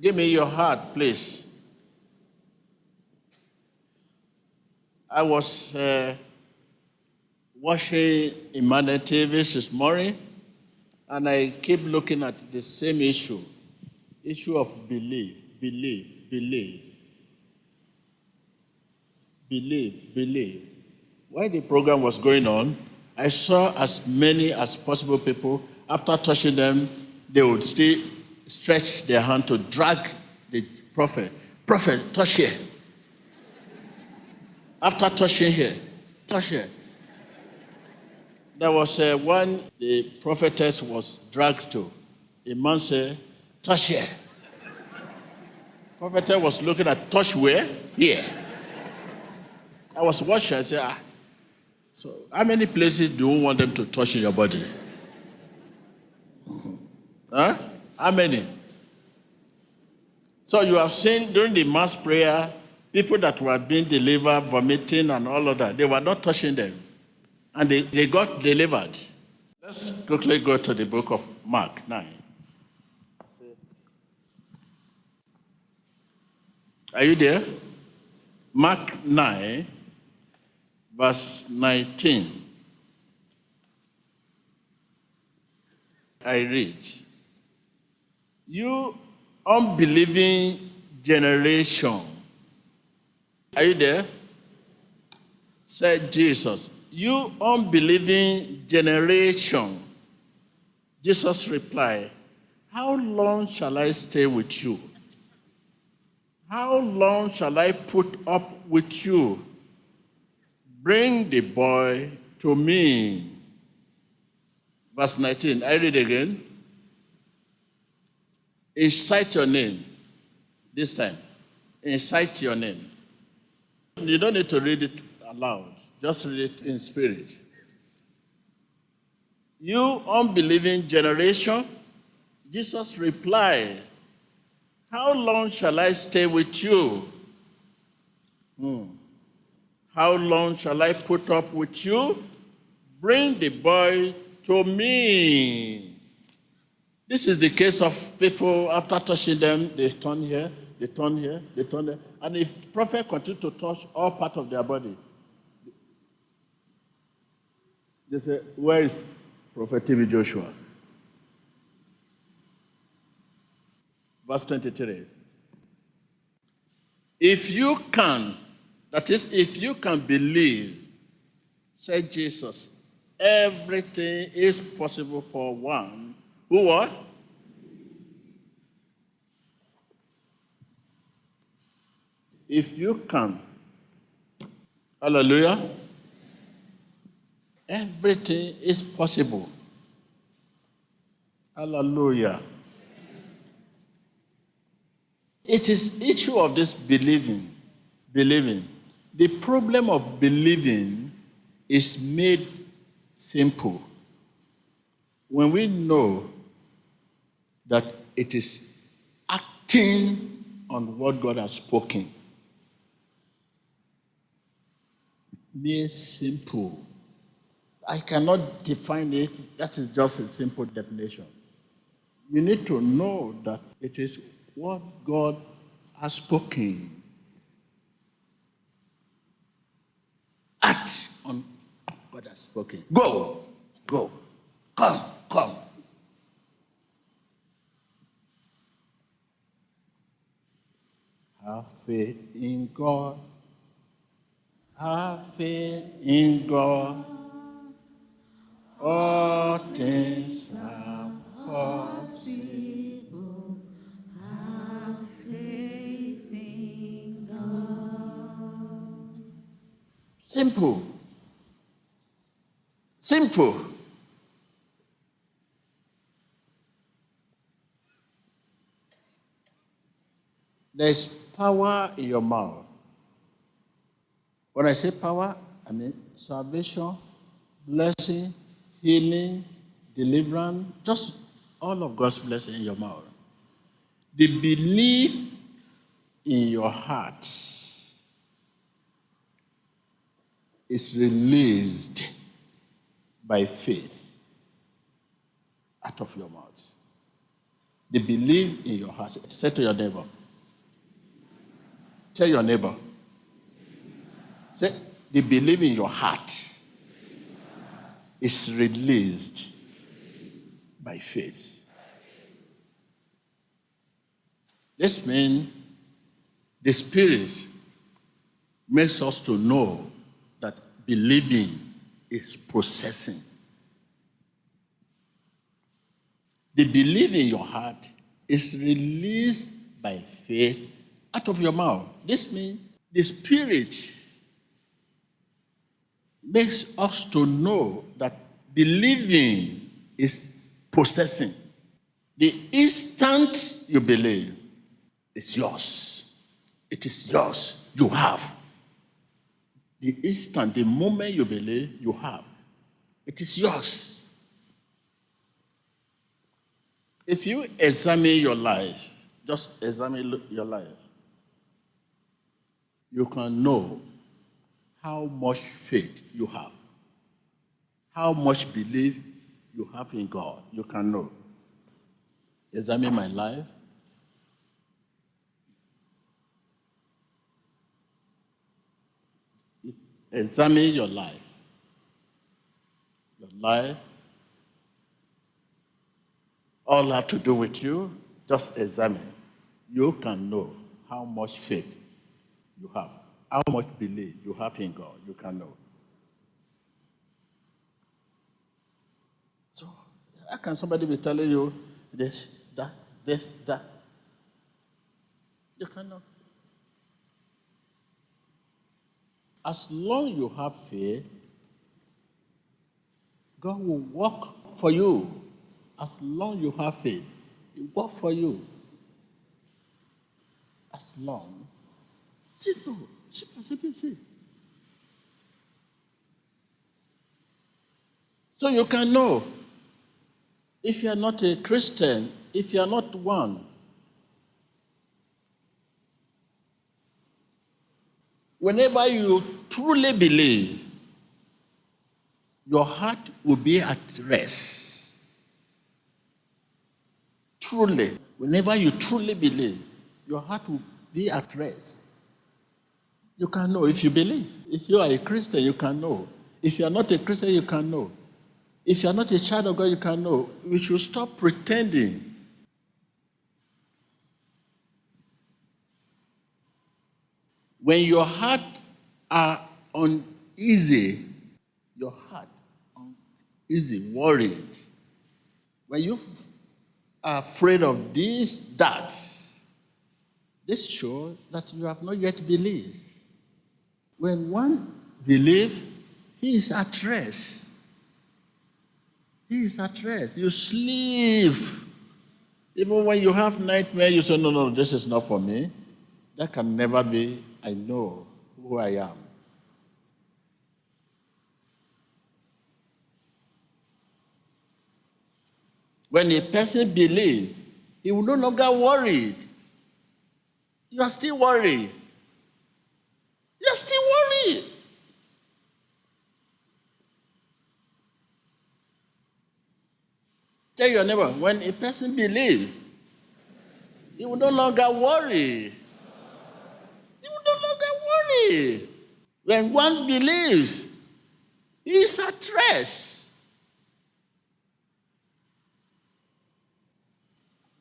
Give me your heart, please. I was watching Emmanuel TV this morning, and I keep looking at the same issue of belief. While the program was going on, I saw as many as possible people, after touching them, they would still stretch their hand to drag the prophet. Prophet, touch here. After touching here, touch here. There was one the prophetess was dragged to. A man said, touch here. Prophetess was looking at touch where? Here. I was watching, I said, so how many places do you want them to touch in your body? Huh? How many? So you have seen during the mass prayer, people that were being delivered, vomiting and all of that, they were not touching them. And they got delivered. Let's quickly go to the book of Mark 9. Are you there? Mark 9, verse 19. I read. You unbelieving generation. Are you there? Said Jesus. You unbelieving generation. Jesus replied, how long shall I stay with you? How long shall I put up with you? Bring the boy to me. Verse 19, I read again. Incite your name. This time, incite your name. You don't need to read it aloud. Just read it in spirit. You unbelieving generation, Jesus replied, how long shall I stay with you? How long shall I put up with you? Bring the boy to me. This is the case of people, after touching them, they turn here, they turn here, they turn there. And if the prophet continues to touch all parts of their body, they say, where is Prophet TB Joshua? Verse 23. If you can, that is, if you can believe, said Jesus, everything is possible for one who what? If you can. Hallelujah. Everything is possible. Hallelujah. It is issue of this believing. The problem of believing is made simple when we know that it is acting on what God has spoken. Made simple. I cannot define it. That is just a simple definition. You need to know that it is what God has spoken. Act on what God has spoken. Go. Come. Have faith in God. Have faith in God. All things are possible. Have faith in God. Simple. There's power in your mouth. When I say power, I mean salvation, blessing, healing, deliverance, just all of God's blessing in your mouth. The belief in your heart is released by faith out of your mouth. They believe in your heart. Say to your neighbor. Tell your neighbor. Say, they believe in your heart. It's released by faith. This means the Spirit makes us to know that believing is processing. The belief in your heart is released by faith out of your mouth. This means the Spirit makes us to know that believing is processing. The instant you believe, it's yours. It is yours. You have. The instant, the moment you believe, you have. It is yours. If you examine your life, just examine your life, you can know how much faith you have, how much belief you have in God. You can know. Examine my life. Examine your life. Your life, all have to do with you. Just examine. You can know how much faith you have, how much belief you have in God. You can know. So, how can somebody be telling you this, that, this, that? You cannot. As long you have faith, God will work for you. As long you have faith, He will work for you. As long. Simple. Simple. So you can know. If you are not a Christian, if you are not one, whenever you truly believe, your heart will be at rest. Truly. Whenever you truly believe, your heart will be at rest. You can know if you believe. If you are a Christian, you can know. If you are not a Christian, you can know. If you are not a child of God, you can know. We should stop pretending. When your heart are uneasy, your heart uneasy, worried, when you are afraid of this, that, this shows that you have not yet believed. When one believes, he is at rest. He is at rest. You sleep. Even when you have nightmare, you say, no, this is not for me. That can never be. I know who I am. When a person believes, he will no longer worried. You are still worried. You are still worried. Tell your neighbor, when a person believes, he will no longer worry. He will no longer worry. When one believes, he is at rest.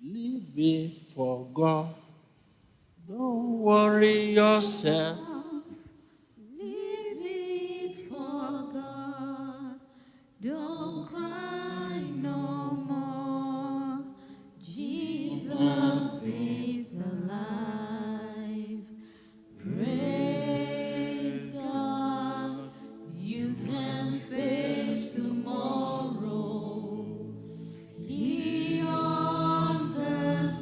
Live it for God. Don't worry yourself. Leave it for God. Don't cry no more. Jesus is alive. Praise God. You can face tomorrow. He understands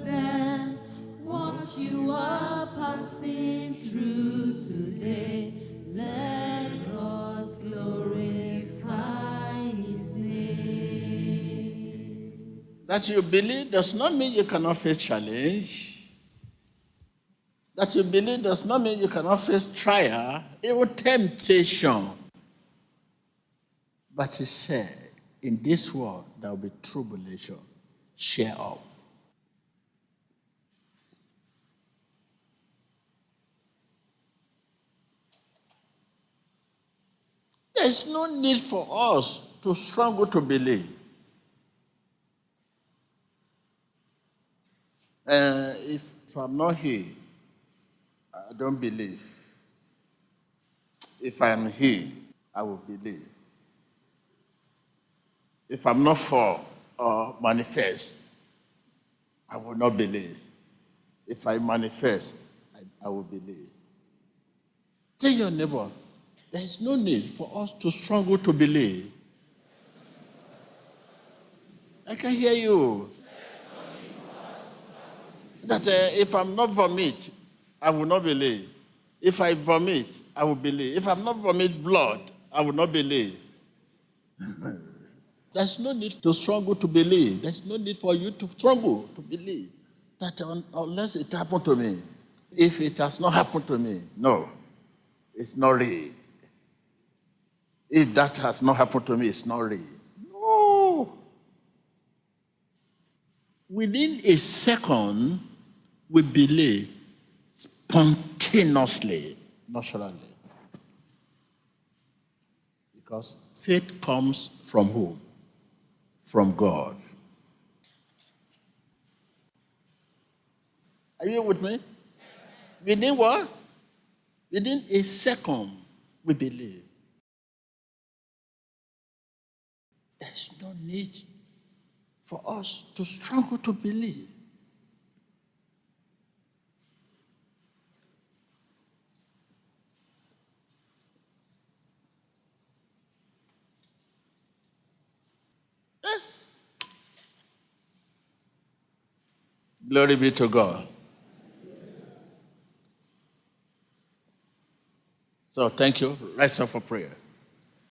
what you are passing through today. Let us glorify His name. That you believe does not mean you cannot face challenge. That you believe does not mean you cannot face trial, even temptation. But He said, in this world there will be tribulation. Cheer up. There's no need for us to struggle to believe. If I'm not here, I don't believe. If I'm here, I will believe. If I'm not for or manifest, I will not believe. If I manifest, I will believe. Tell your neighbor, there is no need for us to struggle to believe. I can hear you. That if I'm not vomit, I will not believe. If I vomit, I will believe. If I'm not vomit blood, I will not believe. There's no need to struggle to believe. There's no need for you to struggle to believe that unless it happened to me. If it has not happened to me, no, it's not real. If that has not happened to me, it's not real. No. Within a second, we believe spontaneously, naturally. Because faith comes from whom? From God. Are you with me? Within what? Within a second, we believe. There's no need for us to struggle to believe. Yes. Glory be to God. So thank you. Rise up for prayer.